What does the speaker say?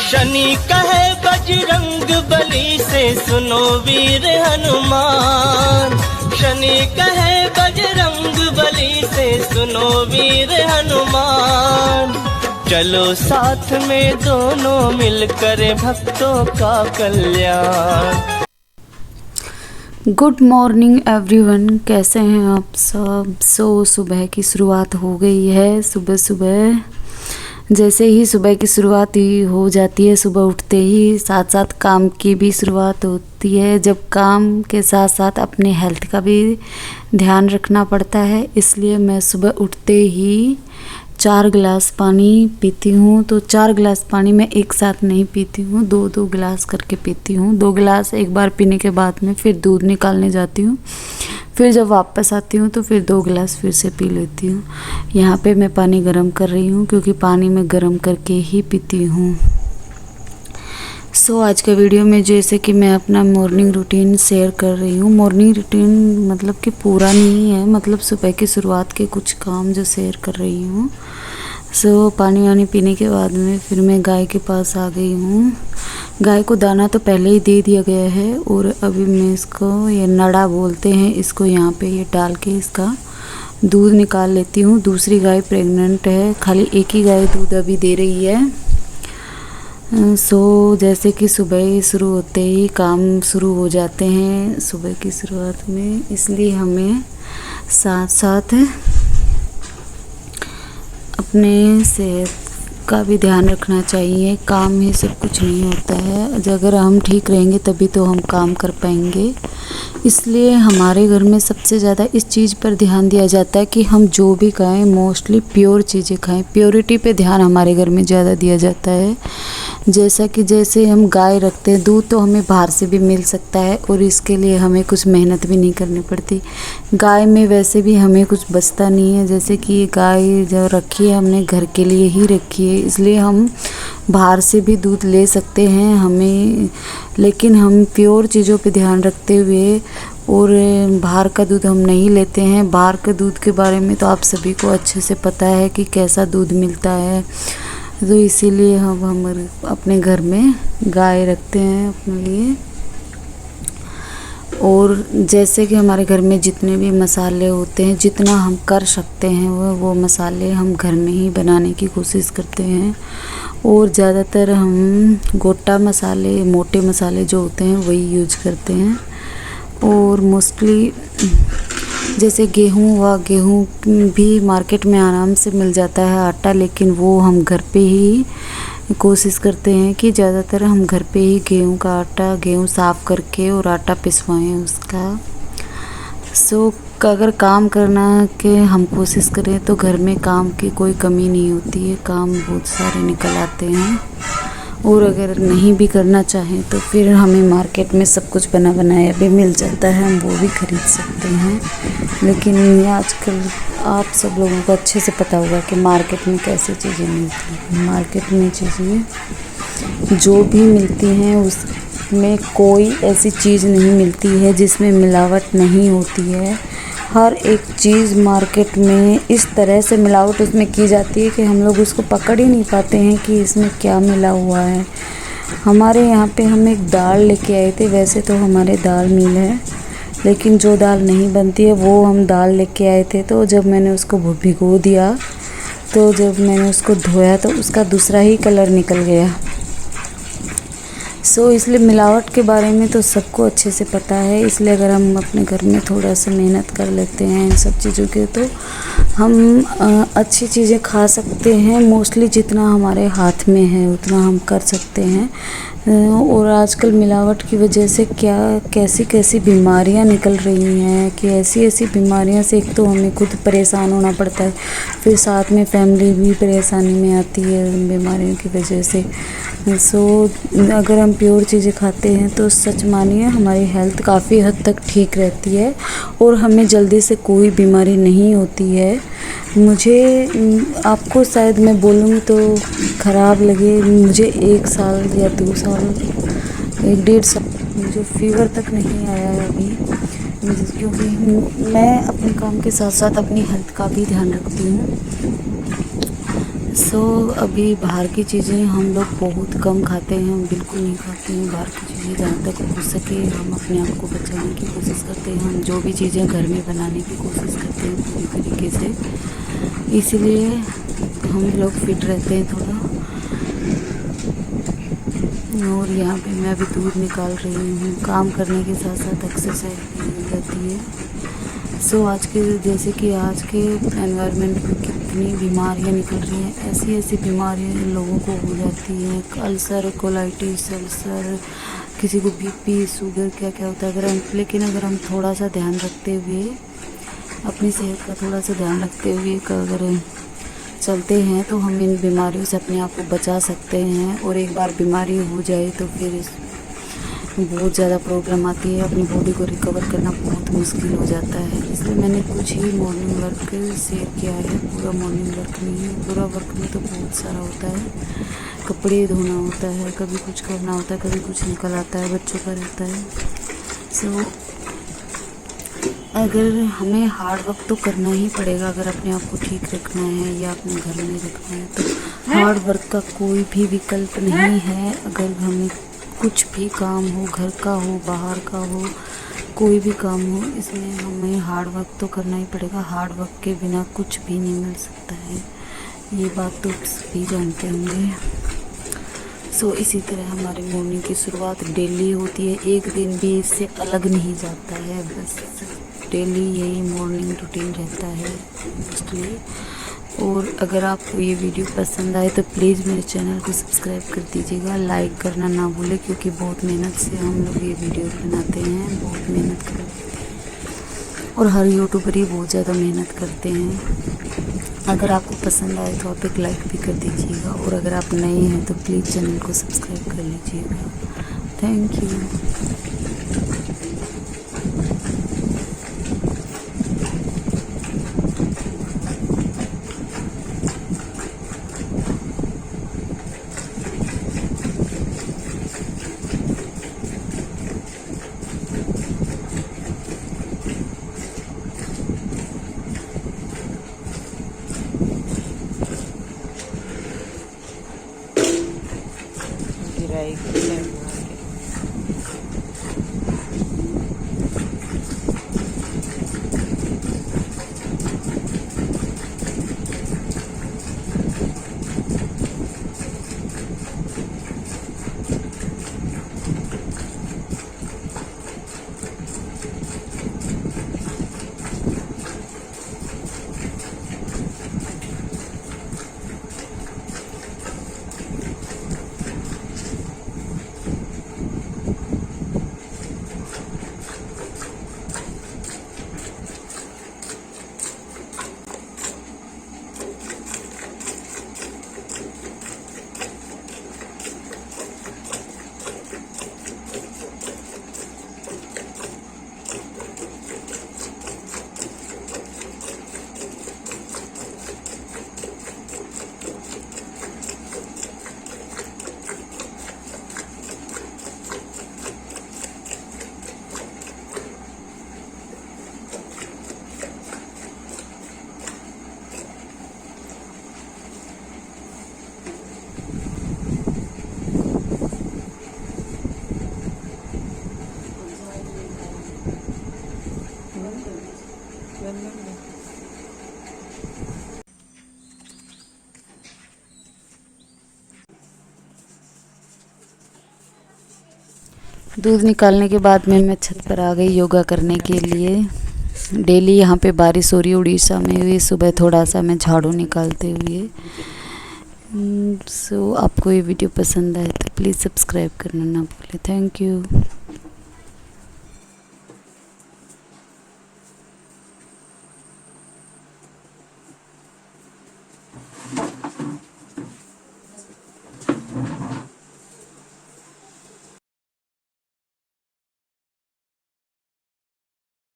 शनि कहे बजरंग बली से सुनो वीर हनुमान। शनि कहे बजरंग बली से सुनो वीर हनुमान। चलो साथ में दोनों मिलकर भक्तों का कल्याण। गुड मॉर्निंग एवरीवन, कैसे हैं आप सब। सुबह की शुरुआत हो गई है। सुबह जैसे ही सुबह की शुरुआत ही हो जाती है, सुबह उठते ही साथ साथ काम की भी शुरुआत होती है। जब काम के साथ साथ अपने हेल्थ का भी ध्यान रखना पड़ता है, इसलिए मैं सुबह उठते ही 4 गिलास पानी पीती हूँ। तो 4 गिलास पानी मैं एक साथ नहीं पीती हूँ, 2-2 गिलास करके पीती हूँ। 2 गिलास एक बार पीने के बाद में फिर दूध निकालने जाती हूँ, फिर जब वापस आती हूँ तो फिर 2 गिलास फिर से पी लेती हूँ। यहाँ पे मैं पानी गर्म कर रही हूँ, क्योंकि पानी मैं गर्म करके ही पीती हूँ। आज का वीडियो में जैसे कि मैं अपना मॉर्निंग रूटीन शेयर कर रही हूँ। मॉर्निंग रूटीन मतलब कि पूरा नहीं है, मतलब सुबह की शुरुआत के कुछ काम जो शेयर कर रही हूँ। पानी वानी पीने के बाद में फिर मैं गाय के पास आ गई हूँ। गाय को दाना तो पहले ही दे दिया गया है, और अभी मैं इसको, ये नड़ा बोलते हैं इसको, यहाँ पे ये डाल के इसका दूध निकाल लेती हूँ। दूसरी गाय प्रेग्नेंट है, खाली एक ही गाय दूध अभी दे रही है। जैसे कि सुबह शुरू होते ही काम शुरू हो जाते हैं सुबह की शुरुआत में, इसलिए हमें साथ साथ अपने सेहत का भी ध्यान रखना चाहिए। काम ही सब कुछ नहीं होता है, अगर हम ठीक रहेंगे तभी तो हम काम कर पाएंगे। इसलिए हमारे घर में सबसे ज़्यादा इस चीज़ पर ध्यान दिया जाता है कि हम जो भी खाएं मोस्टली प्योर चीज़ें खाएं। प्योरिटी पे ध्यान हमारे घर में ज़्यादा दिया जाता है। जैसे हम गाय रखते हैं, दूध तो हमें बाहर से भी मिल सकता है, और इसके लिए हमें कुछ मेहनत भी नहीं करनी पड़ती। गाय में वैसे भी हमें कुछ बचता नहीं है, जैसे कि गाय जो रखी है हमने घर के लिए ही रखी है, इसलिए हम बाहर से भी दूध ले सकते हैं हमें। लेकिन हम प्योर चीज़ों पे ध्यान रखते हुए, और बाहर का दूध हम नहीं लेते हैं। बाहर के दूध के बारे में तो आप सभी को अच्छे से पता है कि कैसा दूध मिलता है, तो इसीलिए हम अपने घर में गाय रखते हैं अपने लिए। और जैसे कि हमारे घर में जितने भी मसाले होते हैं, जितना हम कर सकते हैं वो मसाले हम घर में ही बनाने की कोशिश करते हैं। और ज़्यादातर हम गोटा मसाले, मोटे मसाले जो होते हैं वही यूज करते हैं। और मोस्टली जैसे गेहूँ भी मार्केट में आराम से मिल जाता है आटा, लेकिन वो हम घर पे ही कोशिश करते हैं कि ज़्यादातर हम घर पे ही गेहूँ साफ़ करके और आटा पिसवाएं उसका। अगर काम करना के हम कोशिश करें तो घर में काम की कोई कमी नहीं होती है, काम बहुत सारे निकल आते हैं। और अगर नहीं भी करना चाहें तो फिर हमें मार्केट में सब कुछ बना बनाया भी मिल जाता है, हम वो भी खरीद सकते हैं। लेकिन आजकल आप सब लोगों को अच्छे से पता होगा कि मार्केट में कैसी चीज़ें मिलती हैं। मार्केट में चीज़ें जो भी मिलती हैं उसमें कोई ऐसी चीज़ नहीं मिलती है जिसमें मिलावट नहीं होती है। हर एक चीज़ मार्केट में इस तरह से मिलावट उसमें की जाती है कि हम लोग उसको पकड़ ही नहीं पाते हैं कि इसमें क्या मिला हुआ है। हमारे यहाँ पे हम एक दाल लेके आए थे, वैसे तो हमारे दाल मिल है, लेकिन जो दाल नहीं बनती है वो हम दाल लेके आए थे। तो जब मैंने उसको भिगो दिया, तो जब मैंने उसको धोया तो उसका दूसरा ही कलर निकल गया। इसलिए मिलावट के बारे में तो सबको अच्छे से पता है। इसलिए अगर हम अपने घर में थोड़ा सा मेहनत कर लेते हैं इन सब चीज़ों के, तो हम अच्छी चीज़ें खा सकते हैं। मोस्टली जितना हमारे हाथ में है उतना हम कर सकते हैं। और आजकल मिलावट की वजह से कैसी बीमारियां निकल रही हैं कि ऐसी बीमारियां से एक तो हमें खुद परेशान होना पड़ता है, फिर साथ में फैमिली भी परेशानी में आती है बीमारियों की वजह से। अगर हम प्योर चीज़ें खाते हैं तो सच मानिए हमारी हेल्थ काफ़ी हद तक ठीक रहती है, और हमें जल्दी से कोई बीमारी नहीं होती है। मुझे आपको शायद मैं बोलूँगी तो ख़राब लगे, मुझे 1 साल या 2 साल, 1-1.5 साल मुझे फीवर तक नहीं आया है अभी, क्योंकि मैं अपने काम के साथ साथ अपनी हेल्थ का भी ध्यान रखती हूँ। सो अभी बाहर की चीज़ें हम लोग बहुत कम खाते हैं, हम बिल्कुल नहीं खाते हैं बाहर की चीज़ें। जहाँ तक हो सके हम अपने आप को बचाने की कोशिश करते हैं। हम जो भी चीज़ें घर में बनाने की कोशिश करते हैं पूरी तरीके से, इसलिए हम लोग फिट रहते हैं थोड़ा। और यहाँ पे मैं अभी दूध निकाल रही हूँ। काम करने के साथ साथ एक्सरसाइज भी हो जाती है। सो आज के जैसे कि आज के एनवायरनमेंट में कितनी बीमारियाँ निकल रही हैं, ऐसी ऐसी बीमारियाँ लोगों को हो जाती हैं, अल्सर, कोलाइटिस, अल्सर, किसी को बीपी, शुगर, क्या क्या होता है। लेकिन अगर हम थोड़ा सा ध्यान रखते हुए, अपनी सेहत का थोड़ा सा ध्यान रखते हुए अगर चलते हैं तो हम इन बीमारियों से अपने आप को बचा सकते हैं। और एक बार बीमारी हो जाए तो फिर बहुत ज़्यादा प्रॉब्लम आती है, अपनी बॉडी को रिकवर करना बहुत मुश्किल हो जाता है। इसलिए मैंने कुछ ही मॉर्निंग वर्क शेयर किया है। पूरा मॉर्निंग वर्क नहीं है, पूरा वर्क में तो बहुत सारा होता है। कपड़े धोना होता है, कभी कुछ करना होता है, कभी कुछ निकल आता है, बच्चों का रहता है। सो अगर हमें हार्ड वर्क तो करना ही पड़ेगा, अगर अपने आप को ठीक रखना है या अपने घर में रखना है तो हार्ड वर्क का कोई भी विकल्प नहीं है। अगर हमें कुछ भी काम हो, घर का हो, बाहर का हो, कोई भी काम हो, इसमें हमें हार्ड वर्क तो करना ही पड़ेगा। हार्ड वर्क के बिना कुछ भी नहीं मिल सकता है, ये बात तो सभी जानते होंगे। सो इसी तरह हमारी मॉर्निंग की शुरुआत डेली होती है, एक दिन भी इससे अलग नहीं जाता है। बस डेली यही मॉर्निंग रूटीन रहता है मोस्टली। और अगर आपको ये वीडियो पसंद आए तो प्लीज़ मेरे चैनल को सब्सक्राइब कर दीजिएगा, लाइक करना ना भूलें, क्योंकि बहुत मेहनत से हम लोग ये वीडियो बनाते हैं, बहुत मेहनत करते हैं और हर यूट्यूबर ही बहुत ज़्यादा मेहनत करते हैं। अगर आपको पसंद आए तो आप एक लाइक भी कर दीजिएगा, और अगर आप नए हैं तो प्लीज़ चैनल को सब्सक्राइब कर लीजिएगा। Thank you. दूध निकालने के बाद में मैं छत पर आ गई योगा करने के लिए। डेली यहाँ पे बारिश हो रही है उड़ीसा में, हुई सुबह थोड़ा सा मैं झाड़ू निकालते हुए। सो आपको ये वीडियो पसंद आए तो प्लीज़ सब्सक्राइब करना ना भूलें। Thank you.